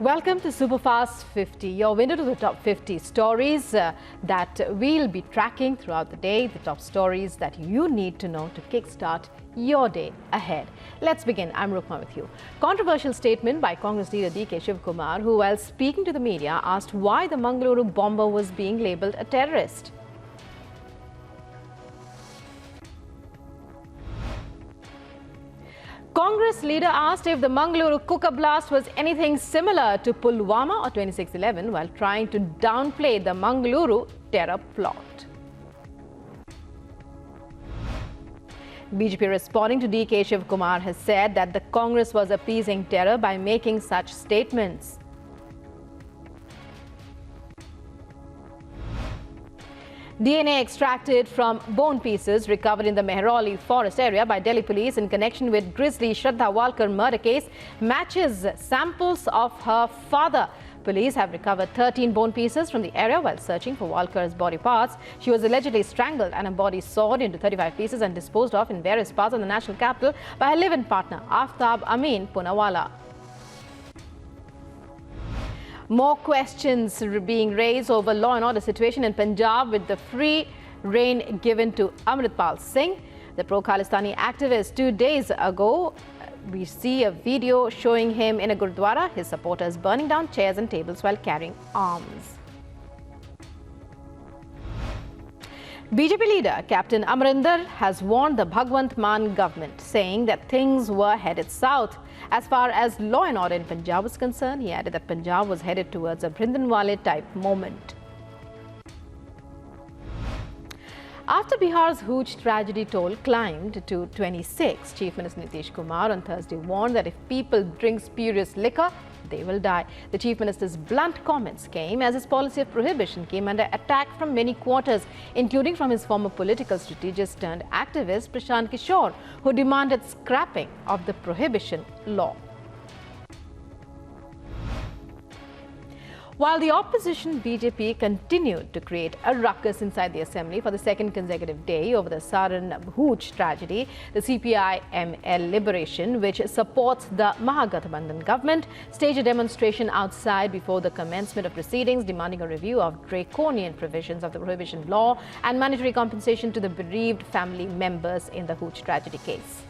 Welcome to Superfast 50, your window to the top 50 stories that we'll be tracking throughout the day, the top stories that you need to know to kickstart your day ahead. Let's begin. I'm Rukma with you. Controversial statement by Congress leader D.K. Shivakumar, who while speaking to the media asked why the Mangaluru bomber was being labelled a terrorist. Congress leader asked if the Mangaluru cooker blast was anything similar to Pulwama or 2611 while trying to downplay the Mangaluru terror plot. BJP responding to D.K. Shivakumar has said that the Congress was appeasing terror by making such statements. DNA extracted from bone pieces recovered in the Mehrauli forest area by Delhi police in connection with grisly Shraddha Walkar murder case matches samples of her father. Police have recovered 13 bone pieces from the area while searching for Walkar's body parts. She was allegedly strangled and her body sawed into 35 pieces and disposed of in various parts of the national capital by her live-in partner, Aftab Amin Punawala. More questions are being raised over law and order situation in Punjab with the free rein given to Amritpal Singh, the pro-Khalistani activist. 2 days ago, we see a video showing him in a gurdwara, his supporters burning down chairs and tables while carrying arms. BJP leader Captain Amarinder has warned the Bhagwant Mann government, saying that things were headed south. As far as law and order in Punjab was concerned, he added that Punjab was headed towards a Bhrindanwale-type moment. After Bihar's HOOCH tragedy toll climbed to 26, Chief Minister NITISH Kumar on Thursday warned that if people drink spurious liquor, they will die. The Chief Minister's blunt comments came as his policy of prohibition came under attack from many quarters, including from his former political strategist turned activist Prashant Kishore, who demanded scrapping of the prohibition law. While the opposition BJP continued to create a ruckus inside the assembly for the second consecutive day over the Saran HOOCH tragedy, the CPI-ML Liberation, which supports the Mahagathbandhan government, staged a demonstration outside before the commencement of proceedings demanding a review of draconian provisions of the prohibition law and monetary compensation to the bereaved family members in the HOOCH tragedy case.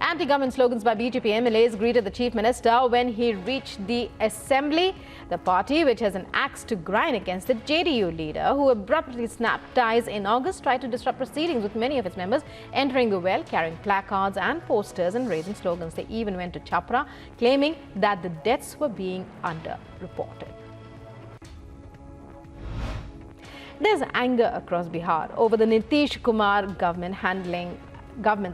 Anti-government slogans by BJP MLAs greeted the Chief Minister when he reached the Assembly. The party, which has an axe to grind against the JDU leader, who abruptly snapped ties in August, tried to disrupt proceedings with many of its members entering the well, carrying placards and posters and raising slogans. They even went to Chapra, claiming that the deaths were being under-reported. There's anger across Bihar over the Nitish Kumar government's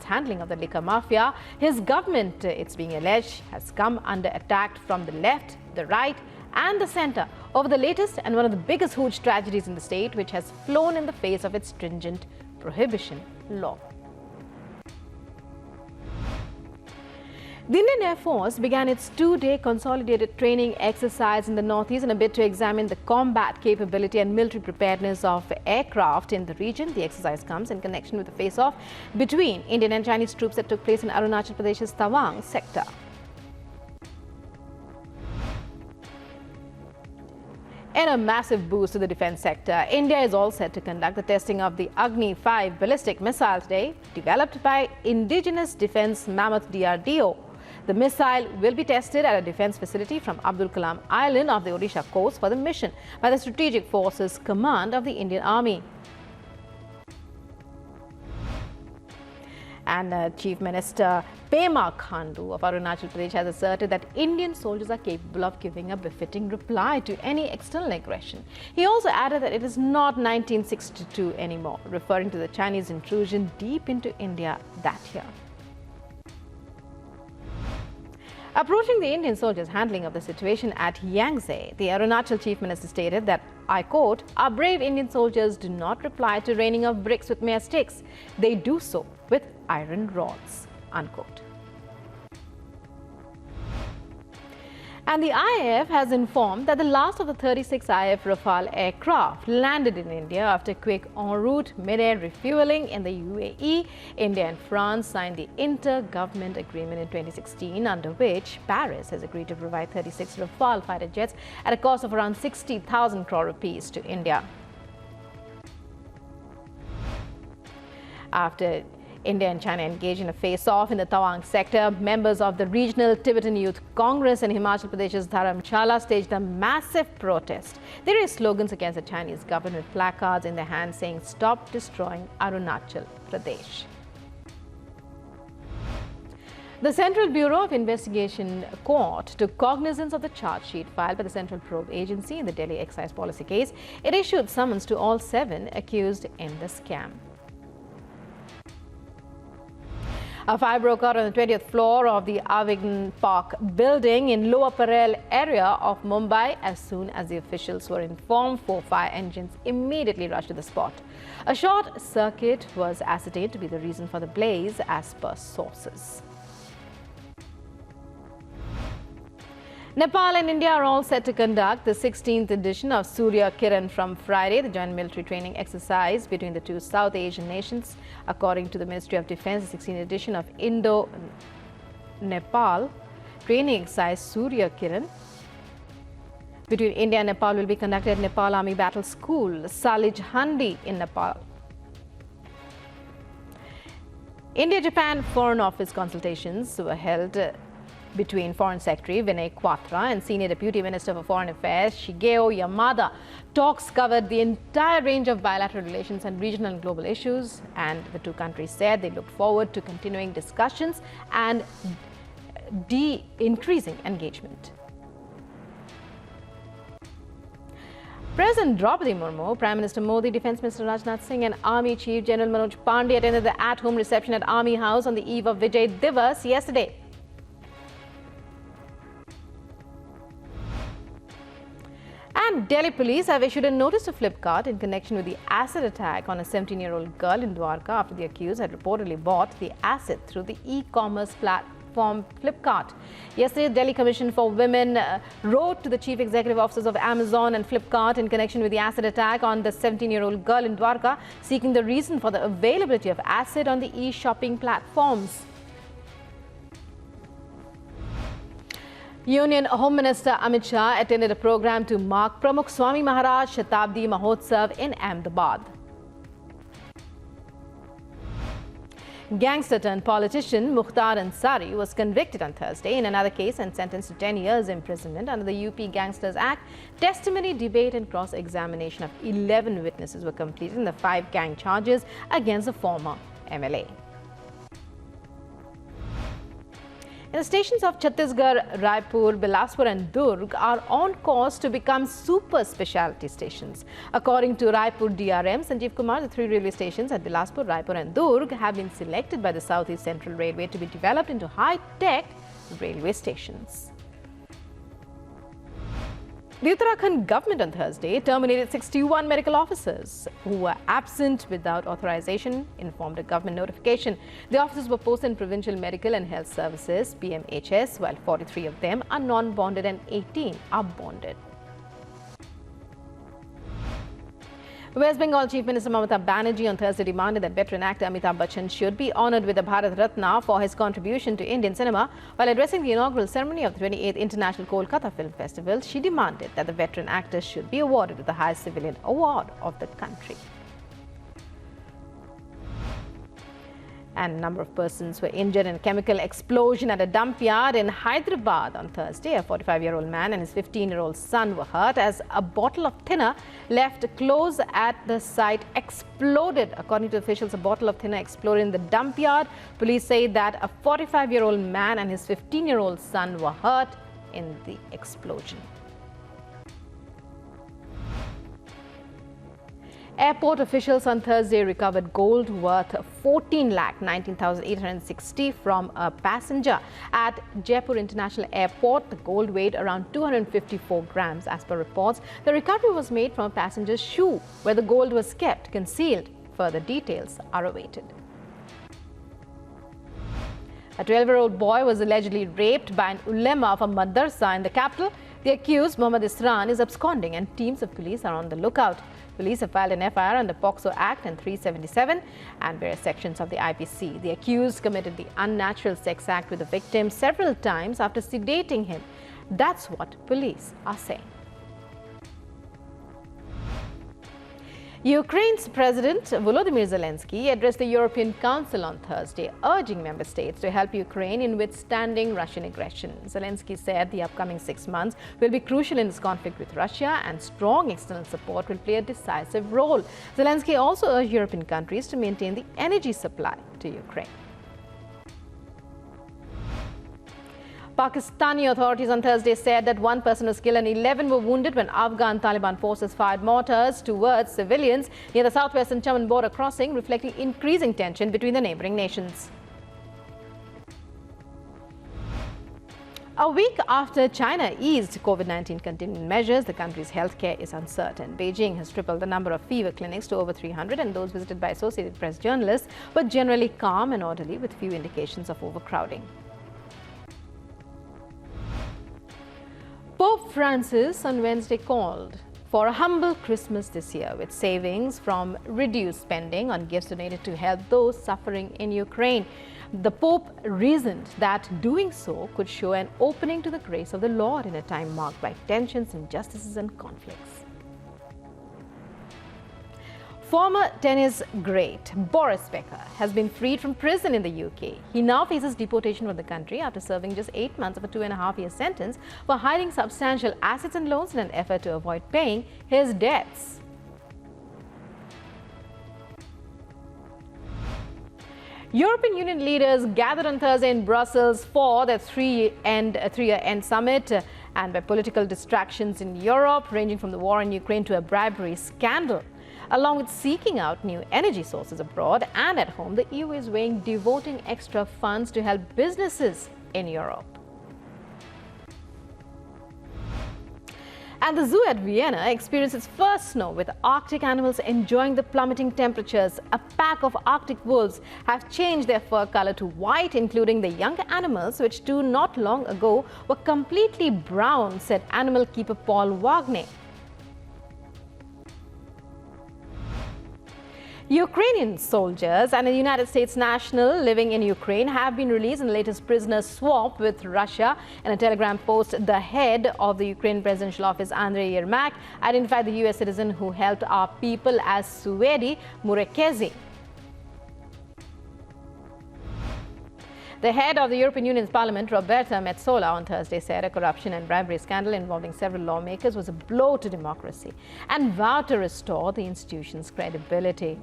handling of the liquor mafia. His government, it's being alleged, has come under attack from the left, the right and the centre over the latest and one of the biggest HOOCH tragedies in the state, which has flown in the face of its stringent prohibition law. The Indian Air Force began its 2-day consolidated training exercise in the northeast in a bid to examine the combat capability and military preparedness of aircraft in the region. The exercise comes in connection with the face-off between Indian and Chinese troops that took place in Arunachal Pradesh's Tawang sector. In a massive boost to the defence sector, India is all set to conduct the testing of the AGNI 5 ballistic missile today, developed by indigenous defence mammoth DRDO. The missile will be tested at a defence facility from Abdul Kalam Island of the Odisha coast for the mission by the Strategic Forces Command of the Indian Army. And Chief Minister Pema Khandu of Arunachal Pradesh has asserted that Indian soldiers are capable of giving a befitting reply to any external aggression. He also added that it is not 1962 anymore, referring to the Chinese intrusion deep into India that year. Approaching the Indian soldiers' handling of the situation at Yangtze, the Arunachal Chief Minister stated that, I quote, "Our brave Indian soldiers do not reply to raining of bricks with mere sticks. They do so with iron rods," unquote. And the IAF has informed that the last of the 36 IAF Rafale aircraft landed in India after quick en route mid-air refueling in the UAE. India and France signed the inter-government agreement in 2016, under which Paris has agreed to provide 36 Rafale fighter jets at a cost of around 60,000 crore rupees to India. After India and China engaged in a face-off in the Tawang sector, members of the regional Tibetan Youth Congress in Himachal Pradesh's Dharamshala staged a massive protest. They raised slogans against the Chinese government with placards in their hands saying, "Stop destroying Arunachal Pradesh." The Central Bureau of Investigation Court took cognizance of the charge sheet filed by the Central Probe Agency in the Delhi excise policy case. It issued summons to all 7 accused in the scam. A fire broke out on the 20th floor of the AGNI Park building in Lower Parel area of Mumbai. As soon as the officials were informed, 4 fire engines immediately rushed to the spot. A short circuit was ascertained to be the reason for the blaze, as per sources. Nepal and India are all set to conduct the 16th edition of Surya Kiran from Friday, the joint military training exercise between the 2 South Asian nations. According to the Ministry of Defence, the 16th edition of Indo-Nepal training exercise Surya Kiran between India and Nepal will be conducted at Nepal Army Battle School, Salijhandi in Nepal. India-Japan Foreign Office consultations were held between Foreign Secretary Vinay Quatra and Senior Deputy Minister for Foreign Affairs Shigeo Yamada. Talks covered the entire range of bilateral relations and regional and global issues, and the 2 countries said they look forward to continuing discussions and increasing engagement. President Draupadi Murmu, Prime Minister Modi, Defence Minister Rajnath Singh and Army Chief General Manoj Pandey attended the at-home reception at Army House on the eve of Vijay Divas yesterday. And Delhi police have issued a notice to Flipkart in connection with the acid attack on a 17-year-old girl in Dwarka after the accused had reportedly bought the acid through the e-commerce platform Flipkart. Yesterday, the Delhi Commission for Women wrote to the chief executive officers of Amazon and Flipkart in connection with the acid attack on the 17-year-old girl in Dwarka, seeking the reason for the availability of acid on the e-shopping platforms. Union Home Minister Amit Shah attended a program to mark Pramukh Swami Maharaj Shatabdi Mahotsav in Ahmedabad. Gangster turned politician Mukhtar Ansari was convicted on Thursday in another case and sentenced to 10 years imprisonment under the UP Gangsters Act. Testimony, debate and cross-examination of 11 witnesses were completed in the 5 gang charges against the former MLA. And the stations of Chhattisgarh, Raipur, Bilaspur and Durg are on course to become super specialty stations. According to Raipur DRM Sanjeev Kumar, the 3 railway stations at Bilaspur, Raipur and Durg have been selected by the Southeast Central Railway to be developed into high-tech railway stations. The Uttarakhand government on Thursday terminated 61 medical officers who were absent without authorization, informed a government notification. The officers were posted in Provincial Medical and Health Services, PMHS, while 43 of them are non-bonded and 18 are bonded. West Bengal Chief Minister Mamata Banerjee on Thursday demanded that veteran actor Amitabh Bachchan should be honoured with the Bharat Ratna for his contribution to Indian cinema. While addressing the inaugural ceremony of the 28th International Kolkata Film Festival, she demanded that the veteran actor should be awarded with the highest civilian award of the country. And a number of persons were injured in a chemical explosion at a dump yard in Hyderabad on Thursday. A 45-year-old man and his 15-year-old son were hurt as a bottle of thinner left close at the site exploded. According to officials, a bottle of thinner exploded in the dump yard. Police say that a 45-year-old man and his 15-year-old son were hurt in the explosion. Airport officials on Thursday recovered gold worth 14,19,860 from a passenger at Jaipur International Airport. The gold weighed around 254 grams as per reports. The recovery was made from a passenger's shoe where the gold was kept concealed. Further details are awaited. A 12-year-old boy was allegedly raped by an ulema of a madrasa in the capital. The accused, Mohammad Isran, is absconding and teams of police are on the lookout. Police have filed an FIR on the POCSO Act and 377 and various sections of the IPC. The accused committed the unnatural sex act with the victim several times after sedating him. That's what police are saying. Ukraine's President Volodymyr Zelensky addressed the European Council on Thursday, urging member states to help Ukraine in withstanding Russian aggression. Zelensky said the upcoming 6 months will be crucial in its conflict with Russia and strong external support will play a decisive role. Zelensky also urged European countries to maintain the energy supply to Ukraine. Pakistani authorities on Thursday said that 1 person was killed and 11 were wounded when Afghan Taliban forces fired mortars towards civilians near the southwestern Chaman border crossing, reflecting increasing tension between the neighboring nations. A week after China eased COVID-19 containment measures, the country's healthcare is uncertain. Beijing has tripled the number of fever clinics to over 300, and those visited by Associated Press journalists were generally calm and orderly with few indications of overcrowding. Pope Francis on Wednesday called for a humble Christmas this year with savings from reduced spending on gifts donated to help those suffering in Ukraine. The Pope reasoned that doing so could show an opening to the grace of the Lord in a time marked by tensions, injustices and conflicts. Former tennis great Boris Becker has been freed from prison in the UK. He now faces deportation from the country after serving just 8 months of a 2.5-year sentence for hiding substantial assets and loans in an effort to avoid paying his debts. European Union leaders gathered on Thursday in Brussels for their three-year end summit, and by political distractions in Europe, ranging from the war in Ukraine to a bribery scandal. Along with seeking out new energy sources abroad and at home, the EU is weighing devoting extra funds to help businesses in Europe. And the zoo at Vienna experienced its first snow, with Arctic animals enjoying the plummeting temperatures. A pack of Arctic wolves have changed their fur color to white, including the young animals, which not long ago were completely brown, said animal keeper Paul Wagner. Ukrainian soldiers and a United States national living in Ukraine have been released in the latest prisoner swap with Russia. In a telegram post, the head of the Ukraine presidential office, Andriy Yermak, identified the U.S. citizen who helped our people as Suedi Murekezi. The head of the European Union's Parliament, Roberta Metsola, on Thursday said a corruption and bribery scandal involving several lawmakers was a blow to democracy and vowed to restore the institution's credibility.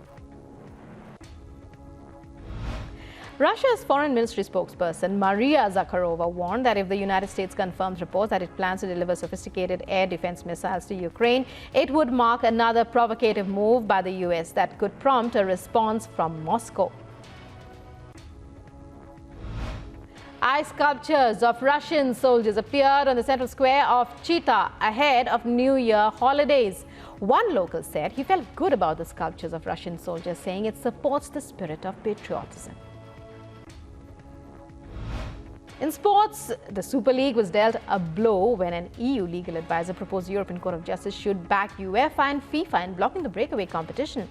Russia's foreign ministry spokesperson Maria Zakharova warned that if the United States confirms reports that it plans to deliver sophisticated air defense missiles to Ukraine, it would mark another provocative move by the U.S. that could prompt a response from Moscow. Ice sculptures of Russian soldiers appeared on the central square of Chit ahead of New Year holidays. One local said he felt good about the sculptures of Russian soldiers, saying it supports the spirit of patriotism. In sports, the Super League was dealt a blow when an EU legal advisor proposed the European Court of Justice should back UEFA and FIFA in blocking the breakaway competition.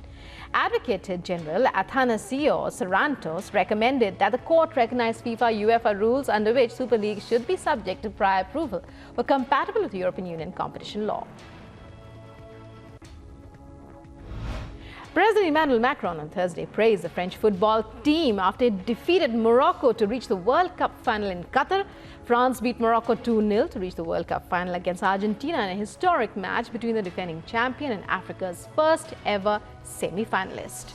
Advocate General Athanasios Sarantos recommended that the court recognize FIFA-UEFA rules under which Super League should be subject to prior approval were compatible with European Union competition law. President Emmanuel Macron on Thursday praised the French football team after it defeated Morocco to reach the World Cup final in Qatar. France beat Morocco 2-0 to reach the World Cup final against Argentina in a historic match between the defending champion and Africa's first ever semi-finalist.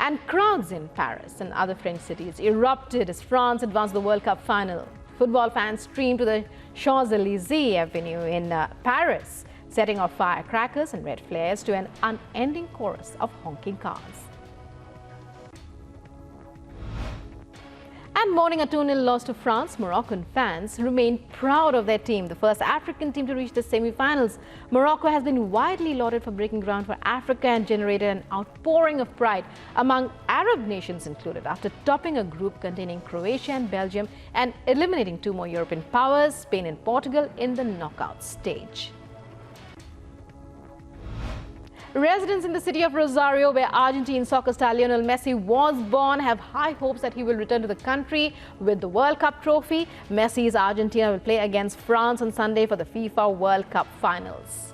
And crowds in Paris and other French cities erupted as France advanced the World Cup final. Football fans streamed to the Champs-Élysées Avenue in Paris, setting off firecrackers and red flares to an unending chorus of honking cars. And mourning a 2-0 loss to France, Moroccan fans remain proud of their team, the first African team to reach the semi-finals. Morocco has been widely lauded for breaking ground for Africa and generated an outpouring of pride among Arab nations included after topping a group containing Croatia and Belgium and eliminating 2 more European powers, Spain and Portugal, in the knockout stage. Residents in the city of Rosario, where Argentine soccer star Lionel Messi was born, have high hopes that he will return to the country with the World Cup trophy. Messi's Argentina will play against France on Sunday for the FIFA World Cup finals.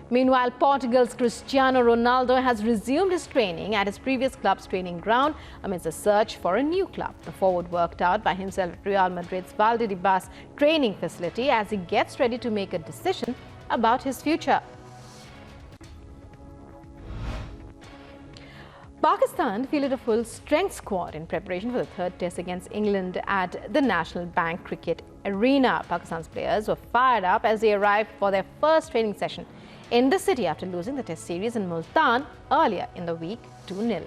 Meanwhile, Portugal's Cristiano Ronaldo has resumed his training at his previous club's training ground amidst a search for a new club. The forward worked out by himself at Real Madrid's Valdebebas training facility as he gets ready to make a decision about his future. Pakistan fielded a full-strength squad in preparation for the third test against England at the National Bank Cricket Arena. Pakistan's players were fired up as they arrived for their first training session in the city after losing the test series in Multan earlier in the week 2-0.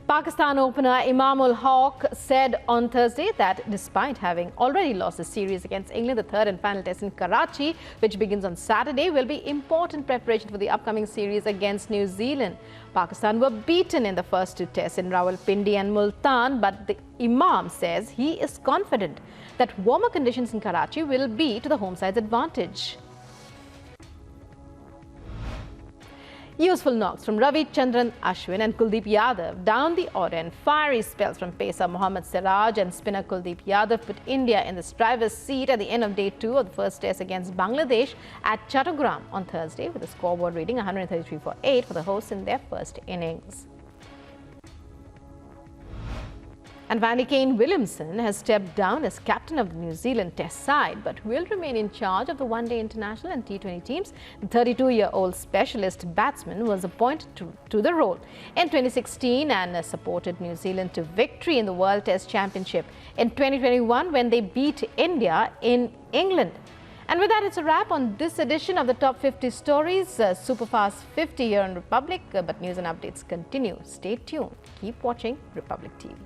Pakistan opener Imam-ul-Haq said on Thursday that despite having already lost the series against England, the third and final test in Karachi, which begins on Saturday, will be important preparation for the upcoming series against New Zealand. Pakistan were beaten in the first 2 tests in Rawalpindi and Multan, but the Imam says he is confident that warmer conditions in Karachi will be to the home side's advantage. Useful knocks from Ravi Chandran Ashwin and Kuldeep Yadav down the order and fiery spells from pacer Mohammad Siraj and spinner Kuldeep Yadav put India in the driver's seat at the end of day 2 of the first test against Bangladesh at Chattogram on Thursday, with the scoreboard reading 133 for 8 for the hosts in their first innings. And finally, Kane Williamson has stepped down as captain of the New Zealand Test side, but will remain in charge of the one-day international and T20 teams. The 32-year-old specialist batsman was appointed to the role in 2016 and supported New Zealand to victory in the World Test Championship in 2021 when they beat India in England. And with that, it's a wrap on this edition of the Top 50 Stories, Superfast 50 here on Republic. But news and updates continue. Stay tuned. Keep watching Republic TV.